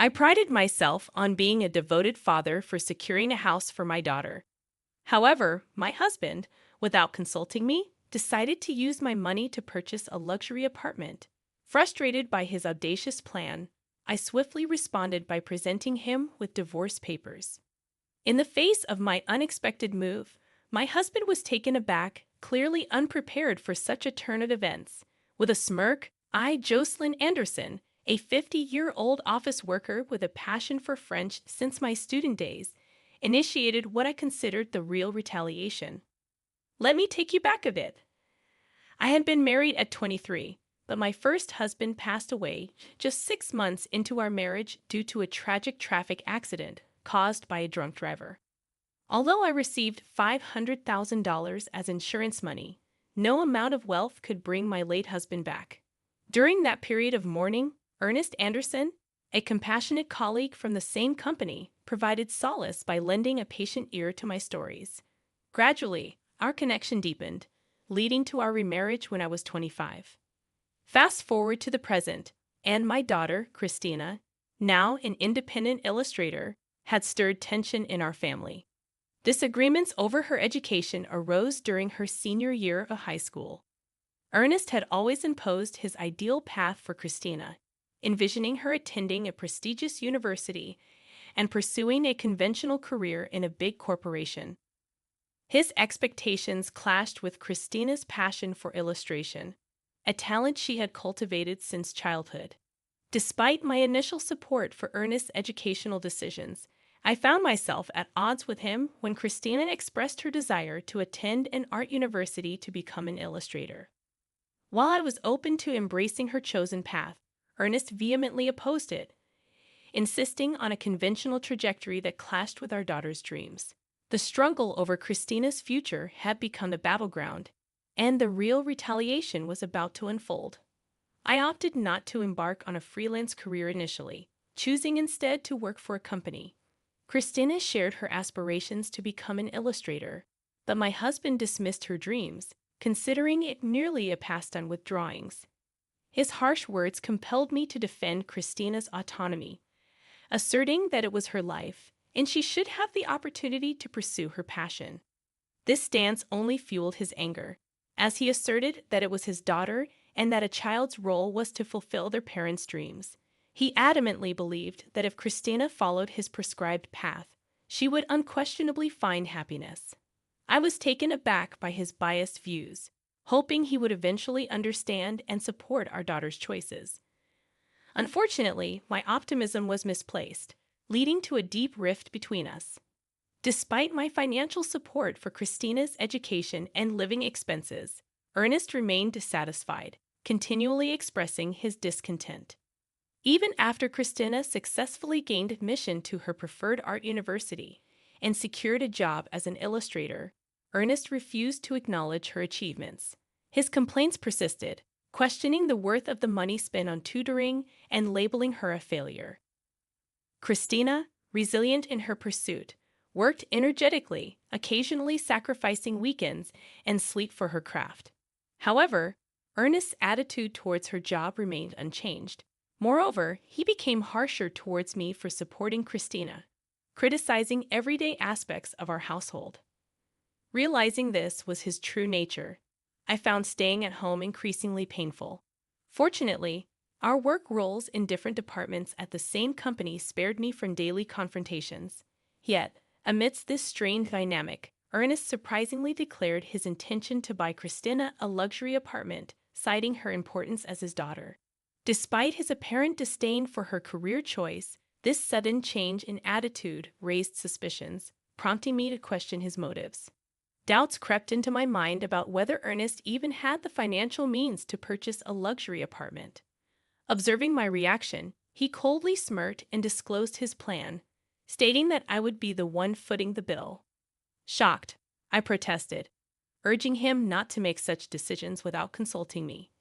I prided myself on being a devoted father for securing a house for my daughter. However, my husband, without consulting me, decided to use my money to purchase a luxury apartment. Frustrated by his audacious plan, I swiftly responded by presenting him with divorce papers. In the face of my unexpected move, my husband was taken aback, clearly unprepared for such a turn of events. With a smirk, Jocelyn Anderson, a 50-year-old office worker with a passion for French since my student days, initiated what I considered the real retaliation. Let me take you back a bit. I had been married at 23, but my first husband passed away just 6 months into our marriage due to a tragic traffic accident caused by a drunk driver. Although I received $500,000 as insurance money, no amount of wealth could bring my late husband back. During that period of mourning, Ernest Anderson, a compassionate colleague from the same company, provided solace by lending a patient ear to my stories. Gradually, our connection deepened, leading to our remarriage when I was 25. Fast forward to the present, and my daughter, Christina, now an independent illustrator, had stirred tension in our family. Disagreements over her education arose during her senior year of high school. Ernest had always imposed his ideal path for Christina, envisioning her attending a prestigious university and pursuing a conventional career in a big corporation. His expectations clashed with Christina's passion for illustration, a talent she had cultivated since childhood. Despite my initial support for Ernest's educational decisions, I found myself at odds with him when Christina expressed her desire to attend an art university to become an illustrator. While I was open to embracing her chosen path, Ernest vehemently opposed it, insisting on a conventional trajectory that clashed with our daughter's dreams. The struggle over Christina's future had become a battleground, and the real retaliation was about to unfold. I opted not to embark on a freelance career initially, choosing instead to work for a company. Christina shared her aspirations to become an illustrator, but my husband dismissed her dreams, considering it merely a pastime with drawings. His harsh words compelled me to defend Christina's autonomy, asserting that it was her life, and she should have the opportunity to pursue her passion. This stance only fueled his anger, as he asserted that it was his daughter and that a child's role was to fulfill their parents' dreams. He adamantly believed that if Christina followed his prescribed path, she would unquestionably find happiness. I was taken aback by his biased views, hoping he would eventually understand and support our daughter's choices. Unfortunately, my optimism was misplaced, leading to a deep rift between us. Despite my financial support for Christina's education and living expenses, Ernest remained dissatisfied, continually expressing his discontent. Even after Christina successfully gained admission to her preferred art university and secured a job as an illustrator, Ernest refused to acknowledge her achievements. His complaints persisted, questioning the worth of the money spent on tutoring and labeling her a failure. Christina, resilient in her pursuit, worked energetically, occasionally sacrificing weekends and sleep for her craft. However, Ernest's attitude towards her job remained unchanged. Moreover, he became harsher towards me for supporting Christina, criticizing everyday aspects of our household. Realizing this was his true nature, I found staying at home increasingly painful. Fortunately, our work roles in different departments at the same company spared me from daily confrontations. Yet, amidst this strained dynamic, Ernest surprisingly declared his intention to buy Christina a luxury apartment, citing her importance as his daughter. Despite his apparent disdain for her career choice, this sudden change in attitude raised suspicions, prompting me to question his motives. Doubts crept into my mind about whether Ernest even had the financial means to purchase a luxury apartment. Observing my reaction, he coldly smirked and disclosed his plan, stating that I would be the one footing the bill. Shocked, I protested, urging him not to make such decisions without consulting me.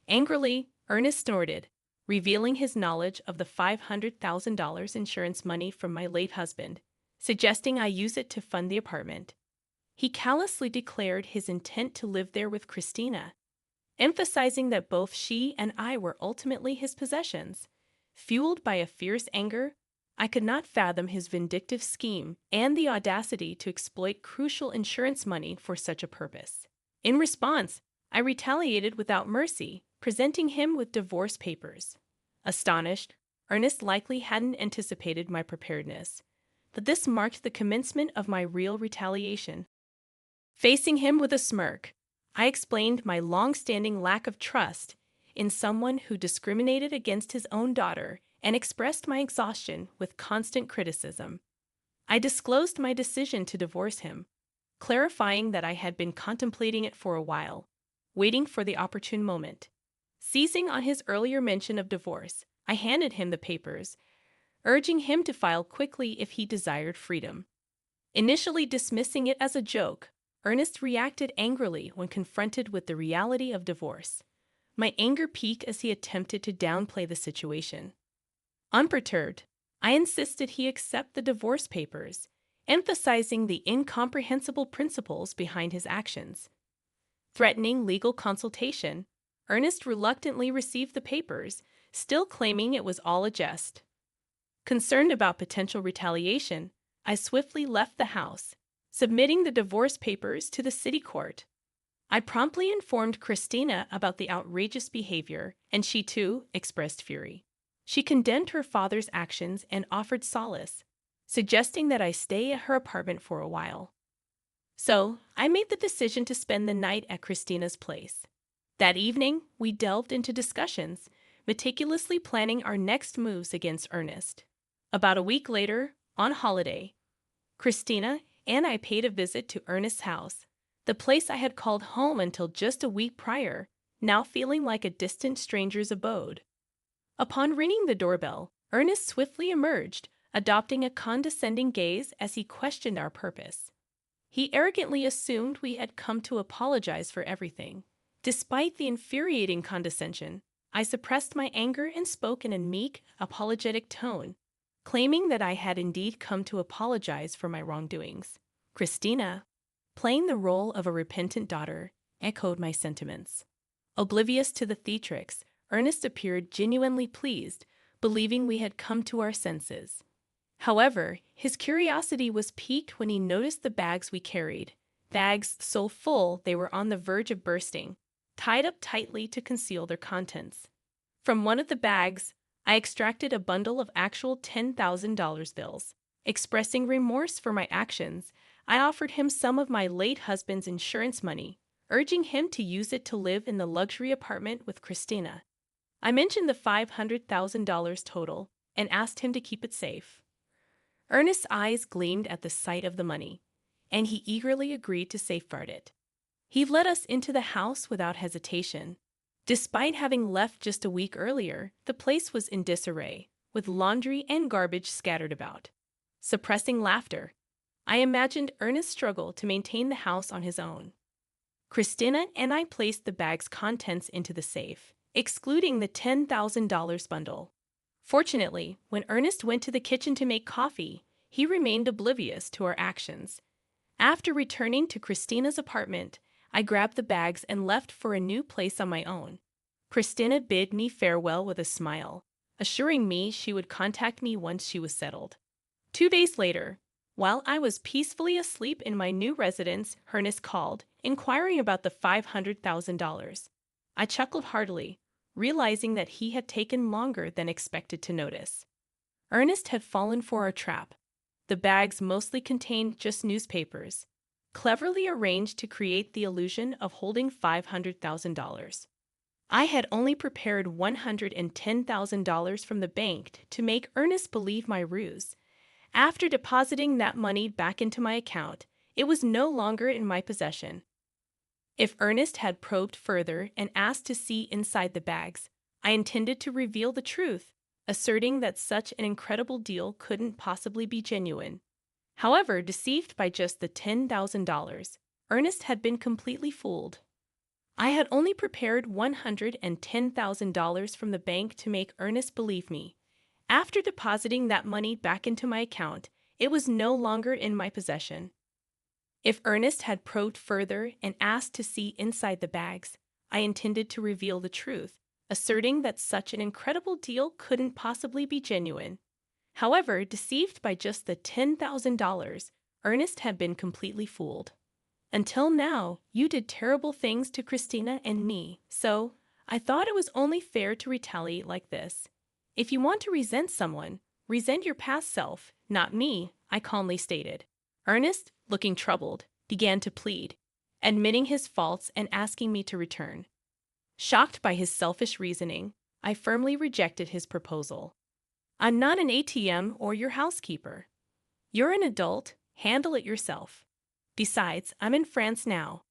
Angrily, Ernest snorted, revealing his knowledge of the $500,000 insurance money from my late husband, suggesting I use it to fund the apartment. He callously declared his intent to live there with Christina, emphasizing that both she and I were ultimately his possessions. Fueled by a fierce anger, I could not fathom his vindictive scheme and the audacity to exploit crucial insurance money for such a purpose. In response, I retaliated without mercy, presenting him with divorce papers. Astonished, Ernest likely hadn't anticipated my preparedness, but this marked the commencement of my real retaliation. Facing him with a smirk, I explained my long-standing lack of trust in someone who discriminated against his own daughter and expressed my exhaustion with constant criticism. I disclosed my decision to divorce him, clarifying that I had been contemplating it for a while, waiting for the opportune moment. Seizing on his earlier mention of divorce, I handed him the papers, urging him to file quickly if he desired freedom. Initially dismissing it as a joke, Ernest reacted angrily when confronted with the reality of divorce. My anger peaked as he attempted to downplay the situation. Unperturbed, I insisted he accept the divorce papers, emphasizing the incomprehensible principles behind his actions. Threatening legal consultation, Ernest reluctantly received the papers, still claiming it was all a jest. Concerned about potential retaliation, I swiftly left the house, submitting the divorce papers to the city court. I promptly informed Christina about the outrageous behavior, and she too expressed fury. She condemned her father's actions and offered solace, suggesting that I stay at her apartment for a while. So, I made the decision to spend the night at Christina's place. That evening, we delved into discussions, meticulously planning our next moves against Ernest. About a week later, on holiday, Christina and I paid a visit to Ernest's house, the place I had called home until just a week prior, now feeling like a distant stranger's abode. Upon ringing the doorbell, Ernest swiftly emerged, adopting a condescending gaze as he questioned our purpose. He arrogantly assumed we had come to apologize for everything. Despite the infuriating condescension, I suppressed my anger and spoke in a meek, apologetic tone, claiming that I had indeed come to apologize for my wrongdoings. Christina, playing the role of a repentant daughter, echoed my sentiments. Oblivious to the theatrics, Ernest appeared genuinely pleased, believing we had come to our senses. However, his curiosity was piqued when he noticed the bags we carried, bags so full they were on the verge of bursting, tied up tightly to conceal their contents. From one of the bags, I extracted a bundle of actual $10,000 bills. Expressing remorse for my actions, I offered him some of my late husband's insurance money, urging him to use it to live in the luxury apartment with Christina. I mentioned the $500,000 total and asked him to keep it safe. Ernest's eyes gleamed at the sight of the money, and he eagerly agreed to safeguard it. He led us into the house without hesitation. Despite having left just a week earlier, the place was in disarray, with laundry and garbage scattered about. Suppressing laughter, I imagined Ernest's struggle to maintain the house on his own. Christina and I placed the bag's contents into the safe, excluding the $10,000 bundle. Fortunately, when Ernest went to the kitchen to make coffee, he remained oblivious to our actions. After returning to Christina's apartment, I grabbed the bags and left for a new place on my own. Christina bid me farewell with a smile, assuring me she would contact me once she was settled. 2 days later, while I was peacefully asleep in my new residence, Ernest called, inquiring about the $500,000. I chuckled heartily, realizing that he had taken longer than expected to notice. Ernest had fallen for our trap. The bags mostly contained just newspapers, cleverly arranged to create the illusion of holding $500,000. I had only prepared $110,000 from the bank to make Ernest believe my ruse. After depositing that money back into my account, it was no longer in my possession. If Ernest had probed further and asked to see inside the bags, I intended to reveal the truth, asserting that such an incredible deal couldn't possibly be genuine. However, deceived by just the $10,000, Ernest had been completely fooled. I had only prepared $110,000 from the bank to make Ernest believe me. After depositing that money back into my account, it was no longer in my possession. If Ernest had probed further and asked to see inside the bags, I intended to reveal the truth, asserting that such an incredible deal couldn't possibly be genuine. However, deceived by just the $10,000, Ernest had been completely fooled. Until now, you did terrible things to Christina and me, so I thought it was only fair to retaliate like this. If you want to resent someone, resent your past self, not me, I calmly stated. Ernest, looking troubled, began to plead, admitting his faults and asking me to return. Shocked by his selfish reasoning, I firmly rejected his proposal. I'm not an ATM or your housekeeper. You're an adult, handle it yourself. Besides, I'm in France now.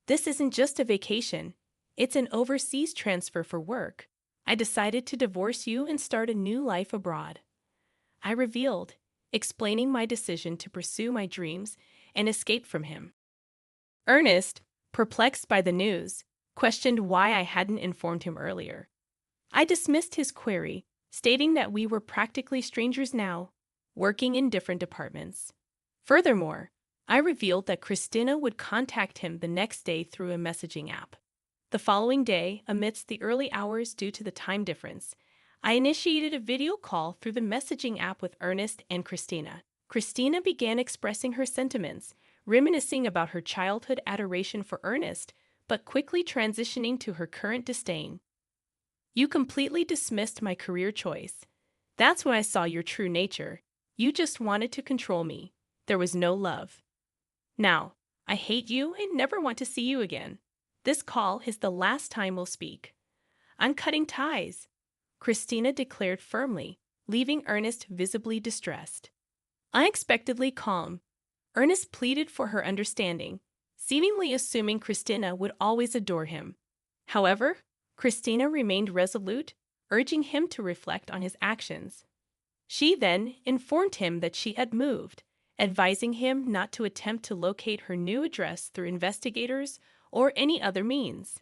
This isn't just a vacation, it's an overseas transfer for work. I decided to divorce you and start a new life abroad. I revealed, explaining my decision to pursue my dreams and escape from him. Ernest, perplexed by the news, questioned why I hadn't informed him earlier. I dismissed his query, stating that we were practically strangers now, working in different departments. Furthermore, I revealed that Christina would contact him the next day through a messaging app. The following day, amidst the early hours due to the time difference, I initiated a video call through the messaging app with Ernest and Christina. Christina began expressing her sentiments, reminiscing about her childhood adoration for Ernest, but quickly transitioning to her current disdain. You completely dismissed my career choice. That's when I saw your true nature. You just wanted to control me. There was no love. Now, I hate you and never want to see you again. This call is the last time we'll speak. I'm cutting ties, Christina declared firmly, leaving Ernest visibly distressed. Unexpectedly calm, Ernest pleaded for her understanding, seemingly assuming Christina would always adore him. However, Christina remained resolute, urging him to reflect on his actions. She then informed him that she had moved, advising him not to attempt to locate her new address through investigators or any other means.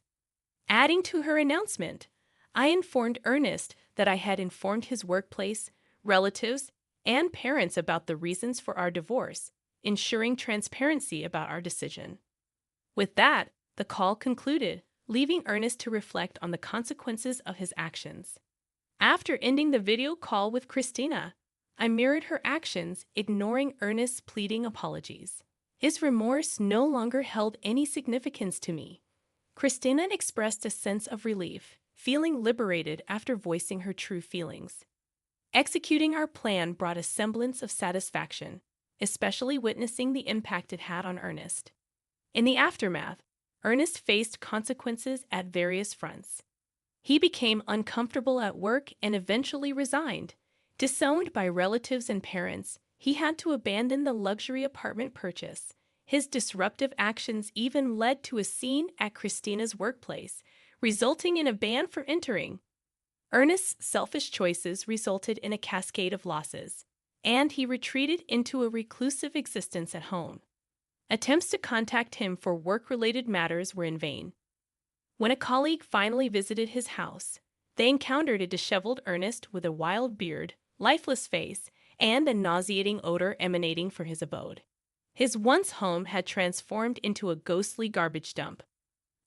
Adding to her announcement, I informed Ernest that I had informed his workplace, relatives, and parents about the reasons for our divorce, ensuring transparency about our decision. With that, the call concluded, leaving Ernest to reflect on the consequences of his actions. After ending the video call with Christina, I mirrored her actions, ignoring Ernest's pleading apologies. His remorse no longer held any significance to me. Christina expressed a sense of relief, feeling liberated after voicing her true feelings. Executing our plan brought a semblance of satisfaction, especially witnessing the impact it had on Ernest. In the aftermath, Ernest faced consequences at various fronts. He became uncomfortable at work and eventually resigned. Disowned by relatives and parents, he had to abandon the luxury apartment purchase. His disruptive actions even led to a scene at Christina's workplace, resulting in a ban for entering. Ernest's selfish choices resulted in a cascade of losses, and he retreated into a reclusive existence at home. Attempts to contact him for work-related matters were in vain. When a colleague finally visited his house, they encountered a disheveled Ernest with a wild beard, lifeless face, and a nauseating odor emanating from his abode. His once home had transformed into a ghostly garbage dump.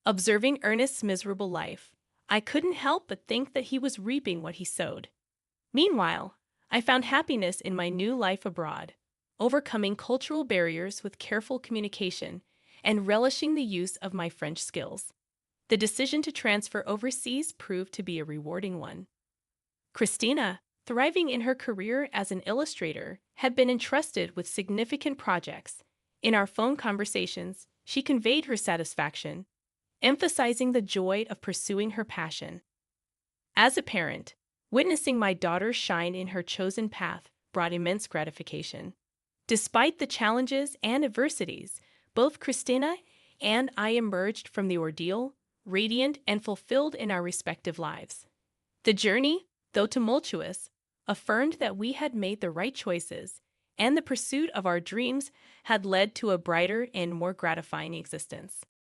Observing Ernest's miserable life, I couldn't help but think that he was reaping what he sowed. Meanwhile, I found happiness in my new life abroad, overcoming cultural barriers with careful communication and relishing the use of my French skills. The decision to transfer overseas proved to be a rewarding one. Christina, thriving in her career as an illustrator, had been entrusted with significant projects. In our phone conversations, she conveyed her satisfaction, emphasizing the joy of pursuing her passion. As a parent, witnessing my daughter shine in her chosen path brought immense gratification. Despite the challenges and adversities, both Christina and I emerged from the ordeal radiant and fulfilled in our respective lives. The journey, though tumultuous, affirmed that we had made the right choices, and the pursuit of our dreams had led to a brighter and more gratifying existence.